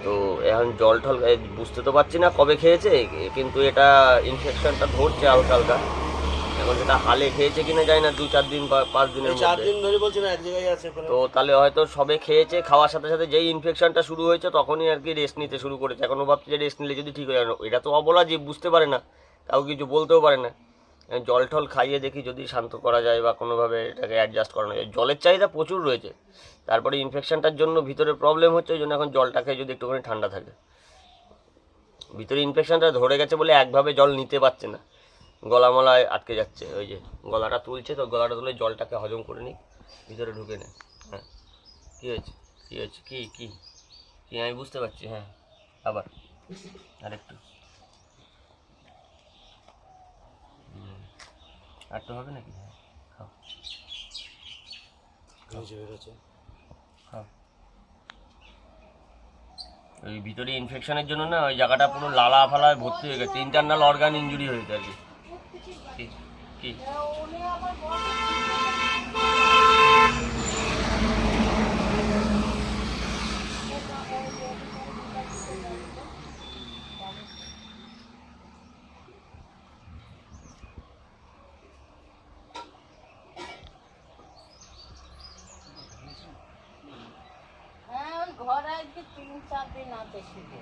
তো এখন জল টল বুঝতে তো পারছি না কবে খেয়েছে, কিন্তু এটা ইনফেকশনটা ধরছে হালকা হালকা। এখন সেটা হালে খেয়েছে কিনা জানি না, 2-4 দিন বা 5 দিনের মধ্যে। 4 দিন ধরে বলছি না এক জায়গায় আছে তো তাহলে হয়তো সবে খেয়েছে, খাওয়ার সাথে সাথে যেই ইনফেকশনটা শুরু হয়েছে তখনই আর কি রেস্ট নিতে শুরু করেছে। এখনও ভাবছি যে রেস্ট নিলে যদি ঠিক হয়ে যাবে। এটা তো অবলা জীব, বুঝতে পারে না, কাউ কিছু বলতেও পারে না। জল টল খাইয়ে দেখি যদি শান্ত করা যায় বা কোনোভাবে এটাকে অ্যাডজাস্ট করানো যায়। জলের চাহিদা প্রচুর রয়েছে, তারপরে ইনফেকশনটার জন্য ভিতরে প্রবলেম হচ্ছে, ওই জন্য এখন জলটা খেয়ে যদি একটুখানি ঠান্ডা থাকে। ভিতরে ইনফেকশনটা ধরে গেছে বলে একভাবে জল নিতে পারছে না, গলা মলায় আটকে যাচ্ছে। ওই যে গলাটা তুলছে, তো গলাটা তুলে জলটাকে হজম করে নিই, ভিতরে ঢুকে নেয়। হ্যাঁ, কী হয়েছে, কী হয়েছে, কী কী কী আমি বুঝতে পারছি। হ্যাঁ, আবার আরেকটু, আরেকটু হবে নাকি? হ্যাঁ, খাও খাও। ওই ভিতরে ইনফেকশনের জন্য না ওই জায়গাটা পুরো লালা ফালায় ভর্তি হয়ে গেছে, ইন্টারনাল অর্গান ইঞ্জুরি হয়েছে আর কি। কি কি হ্যাঁ, ওই ঘরে আজকে 3-4 দিন আছে শুধু।